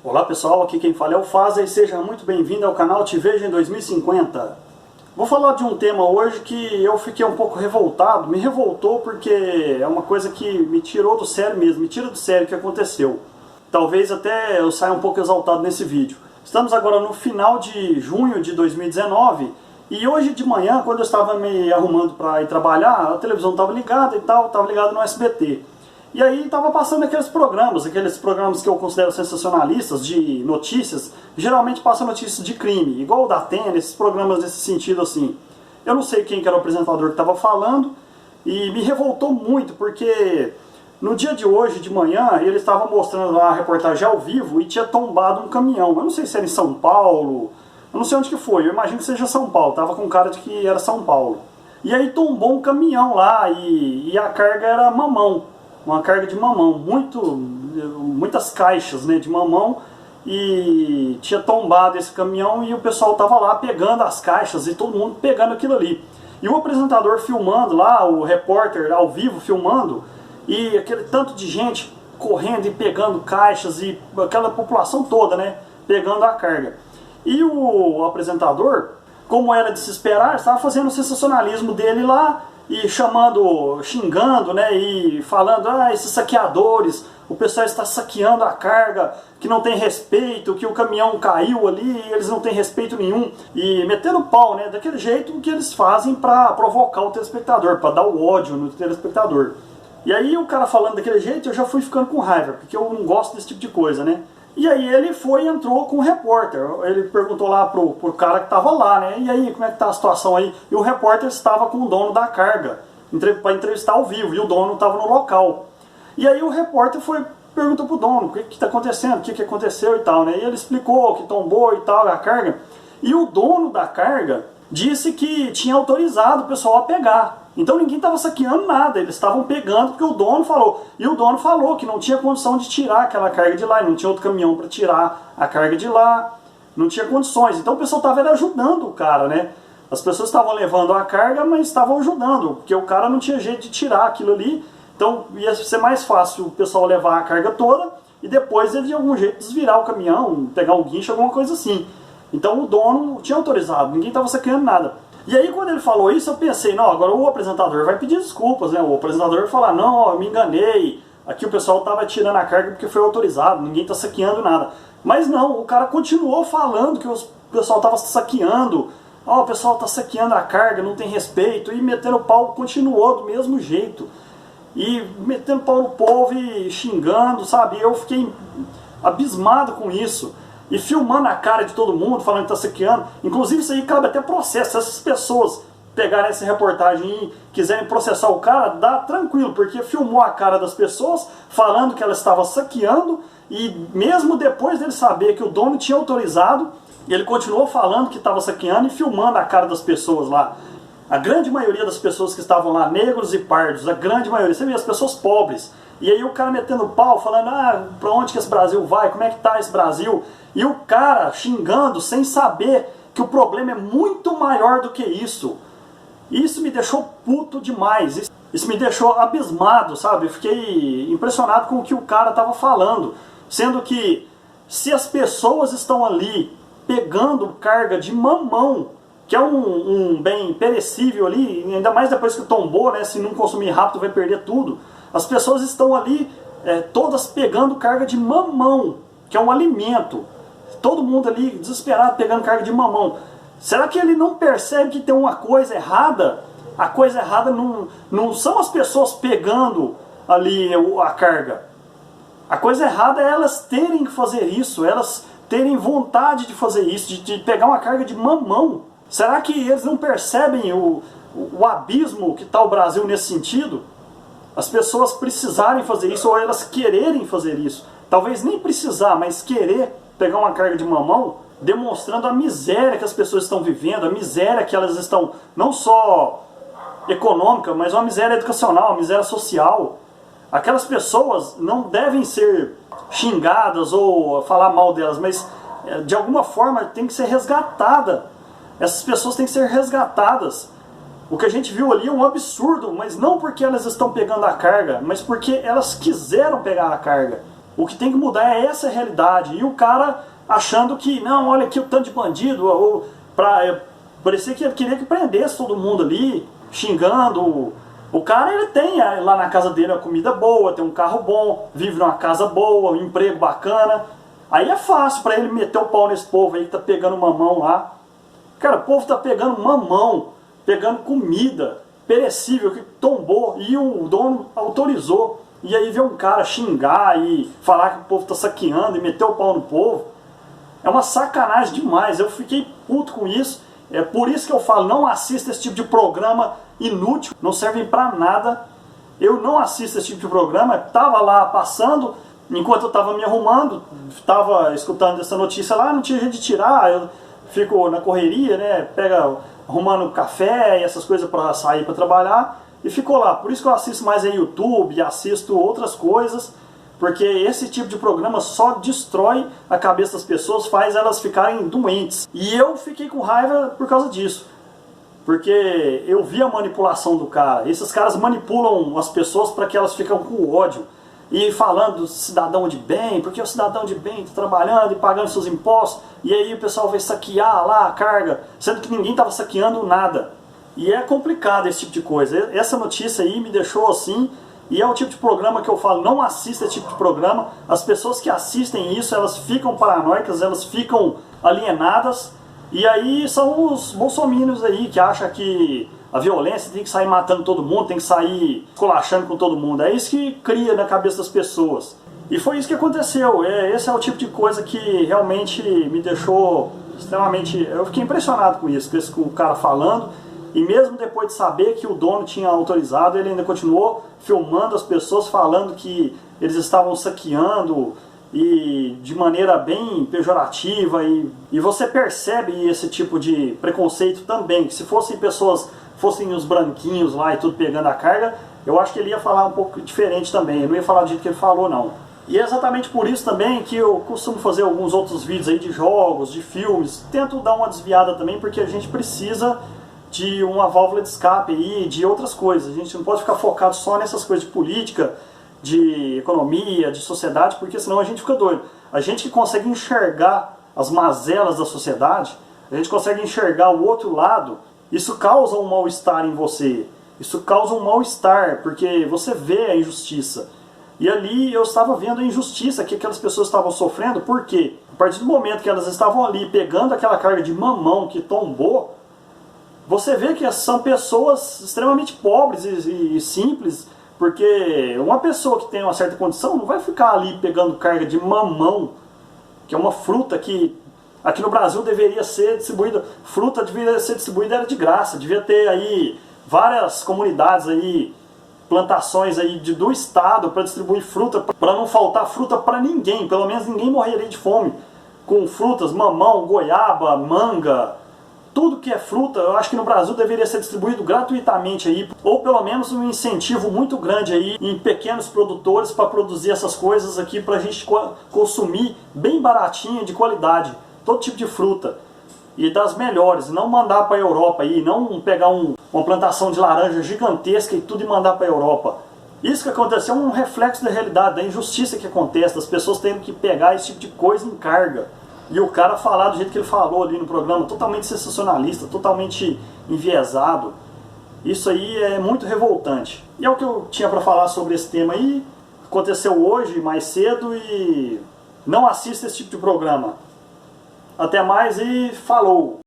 Olá pessoal, aqui quem fala é o Faza e seja muito bem-vindo ao canal Te Vejo em 2050. Vou falar de um tema hoje que eu fiquei um pouco revoltado, me revoltou porque é uma coisa que me tirou do sério mesmo, me tira do sério o que aconteceu. Talvez até eu saia um pouco exaltado nesse vídeo. Estamos agora no final de junho de 2019 e hoje de manhã, quando eu estava me arrumando para ir trabalhar, a televisão estava ligada e tal, estava ligada no SBT. E aí estava passando aqueles programas que eu considero sensacionalistas, de notícias, geralmente passam notícias de crime, igual o da Atena, esses programas nesse sentido assim. Eu não sei quem que era o apresentador que estava falando, e me revoltou muito, porque no dia de hoje, de manhã, ele estava mostrando lá a reportagem ao vivo e tinha tombado um caminhão. Eu não sei se era em São Paulo, eu não sei onde que foi, eu imagino que seja São Paulo, tava com cara de que era São Paulo. E aí tombou um caminhão lá e a carga era mamão. Uma carga de mamão, muitas caixas, né, de mamão, e tinha tombado esse caminhão e o pessoal estava lá pegando as caixas e todo mundo pegando aquilo ali. E o apresentador filmando lá, o repórter ao vivo filmando, e aquele tanto de gente correndo e pegando caixas e aquela população toda, né, pegando a carga. E o apresentador, como era de se esperar, estava fazendo o sensacionalismo dele lá, e xingando, né, e falando, esses saqueadores, o pessoal está saqueando a carga, que não tem respeito, que o caminhão caiu ali e eles não têm respeito nenhum, e metendo pau, né, daquele jeito que eles fazem para provocar o telespectador, para dar o ódio no telespectador. E aí o cara falando daquele jeito, eu já fui ficando com raiva, porque eu não gosto desse tipo de coisa, né. E aí ele foi e entrou com o repórter, ele perguntou lá pro cara que estava lá, né, e aí, como é que tá a situação aí? E o repórter estava com o dono da carga, para entrevistar ao vivo, e o dono estava no local. E aí o repórter perguntou pro dono, o que está acontecendo, o que aconteceu e tal, né, e ele explicou que tombou e tal, a carga, e o dono da carga disse que tinha autorizado o pessoal a pegar. Então ninguém estava saqueando nada, eles estavam pegando porque o dono falou. E o dono falou que não tinha condição de tirar aquela carga de lá, e não tinha outro caminhão para tirar a carga de lá, não tinha condições. Então o pessoal estava ajudando o cara, né? As pessoas estavam levando a carga, mas estavam ajudando, porque o cara não tinha jeito de tirar aquilo ali. Então ia ser mais fácil o pessoal levar a carga toda e depois ele de algum jeito desvirar o caminhão, pegar um guincho, alguma coisa assim. Então o dono tinha autorizado, ninguém estava saqueando nada. E aí quando ele falou isso eu pensei, não, agora o apresentador vai pedir desculpas, né? O apresentador vai falar, não, eu me enganei, aqui o pessoal estava tirando a carga porque foi autorizado, ninguém está saqueando nada. Mas não, o cara continuou falando que o pessoal estava saqueando, o pessoal está saqueando a carga, não tem respeito, e metendo o pau continuou do mesmo jeito. E metendo pau no povo e xingando, sabe? Eu fiquei abismado com isso. E filmando a cara de todo mundo, falando que está saqueando. Inclusive isso aí cabe até processo. Se essas pessoas pegarem essa reportagem e quiserem processar o cara, dá tranquilo, porque filmou a cara das pessoas, falando que ela estava saqueando, e mesmo depois dele saber que o dono tinha autorizado, ele continuou falando que estava saqueando e filmando a cara das pessoas lá. A grande maioria das pessoas que estavam lá, negros e pardos, a grande maioria, você vê, as pessoas pobres. E aí o cara metendo pau, falando, pra onde que esse Brasil vai, como é que tá esse Brasil? E o cara xingando sem saber que o problema é muito maior do que isso. Isso me deixou puto demais, isso me deixou abismado, sabe? Eu fiquei impressionado com o que o cara estava falando. Sendo que se as pessoas estão ali pegando carga de mamão, que é um bem perecível ali, ainda mais depois que tombou, né? Se não consumir rápido vai perder tudo. As pessoas estão ali todas pegando carga de mamão, que é um alimento. Todo mundo ali desesperado pegando carga de mamão. Será que ele não percebe que tem uma coisa errada? A coisa errada não são as pessoas pegando ali a carga. A coisa errada é elas terem que fazer isso, elas terem vontade de fazer isso, de pegar uma carga de mamão. Será que eles não percebem o abismo que está o Brasil nesse sentido? As pessoas precisarem fazer isso ou elas quererem fazer isso. Talvez nem precisar, mas querer pegar uma carga de mamão, demonstrando a miséria que as pessoas estão vivendo, a miséria que elas estão, não só econômica, mas uma miséria educacional, uma miséria social. Aquelas pessoas não devem ser xingadas ou falar mal delas, mas de alguma forma tem que ser resgatada. Essas pessoas têm que ser resgatadas. O que a gente viu ali é um absurdo, mas não porque elas estão pegando a carga, mas porque elas quiseram pegar a carga. O que tem que mudar é essa realidade. E o cara achando que, não, olha aqui o tanto de bandido, ou parecia que ele queria que prendesse todo mundo ali, xingando. O cara, ele tem lá na casa dele uma comida boa, tem um carro bom, vive numa casa boa, um emprego bacana. Aí é fácil pra ele meter o pau nesse povo aí que tá pegando mamão lá. Cara, o povo tá pegando mamão, pegando comida perecível que tombou e o dono autorizou. E aí vê um cara xingar e falar que o povo tá saqueando e meter o pau no povo. É uma sacanagem demais. Eu fiquei puto com isso. É por isso que eu falo, não assista esse tipo de programa inútil, não servem pra nada. Eu não assisto esse tipo de programa. Tava lá passando, enquanto eu tava me arrumando, tava escutando essa notícia lá, não tinha jeito de tirar. Eu fico na correria, né? Arrumando café e essas coisas para sair para trabalhar e ficou lá. Por isso que eu assisto mais aí YouTube, assisto outras coisas, porque esse tipo de programa só destrói a cabeça das pessoas, faz elas ficarem doentes. E eu fiquei com raiva por causa disso, porque eu vi a manipulação do cara. Esses caras manipulam as pessoas para que elas ficam com ódio e falando do cidadão de bem, porque o cidadão de bem está trabalhando e pagando seus impostos, e aí o pessoal vai saquear lá a carga, sendo que ninguém estava saqueando nada. E é complicado esse tipo de coisa. Essa notícia aí me deixou assim, e é o tipo de programa que eu falo, não assista esse tipo de programa. As pessoas que assistem isso, elas ficam paranoicas, elas ficam alienadas, e aí são os bolsominions aí que acham que a violência tem que sair matando todo mundo, tem que sair esculachando com todo mundo. É isso que cria na cabeça das pessoas. E foi isso que aconteceu. Esse é o tipo de coisa que realmente me deixou extremamente... Eu fiquei impressionado com isso, com o cara falando. E mesmo depois de saber que o dono tinha autorizado, ele ainda continuou filmando as pessoas, falando que eles estavam saqueando e de maneira bem pejorativa. E você percebe esse tipo de preconceito também, que se fossem os branquinhos lá e tudo pegando a carga, eu acho que ele ia falar um pouco diferente também, ele não ia falar do jeito que ele falou não. E é exatamente por isso também que eu costumo fazer alguns outros vídeos aí de jogos, de filmes, tento dar uma desviada também, porque a gente precisa de uma válvula de escape aí, de outras coisas. A gente não pode ficar focado só nessas coisas de política, de economia, de sociedade, porque senão a gente fica doido. A gente que consegue enxergar as mazelas da sociedade, a gente consegue enxergar o outro lado, isso causa um mal-estar em você. Isso causa um mal-estar, porque você vê a injustiça. E ali eu estava vendo a injustiça que aquelas pessoas estavam sofrendo, porque a partir do momento que elas estavam ali pegando aquela carga de mamão que tombou, você vê que são pessoas extremamente pobres e simples, porque uma pessoa que tem uma certa condição não vai ficar ali pegando carga de mamão, que é uma fruta que aqui no Brasil deveria ser distribuída, fruta deveria ser distribuída era de graça, devia ter aí várias comunidades aí, plantações aí do estado para distribuir fruta, para não faltar fruta para ninguém, pelo menos ninguém morreria de fome, com frutas, mamão, goiaba, manga, tudo que é fruta, eu acho que no Brasil deveria ser distribuído gratuitamente aí, ou pelo menos um incentivo muito grande aí em pequenos produtores para produzir essas coisas aqui para a gente consumir bem baratinho, de qualidade, todo tipo de fruta. E das melhores, não mandar para a Europa aí, não pegar uma plantação de laranja gigantesca e tudo e mandar para a Europa. Isso que aconteceu é um reflexo da realidade, da injustiça que acontece, das pessoas tendo que pegar esse tipo de coisa em carga. E o cara falar do jeito que ele falou ali no programa, totalmente sensacionalista, totalmente enviesado. Isso aí é muito revoltante. E é o que eu tinha para falar sobre esse tema aí. Aconteceu hoje, mais cedo, e não assista esse tipo de programa. Até mais e falou!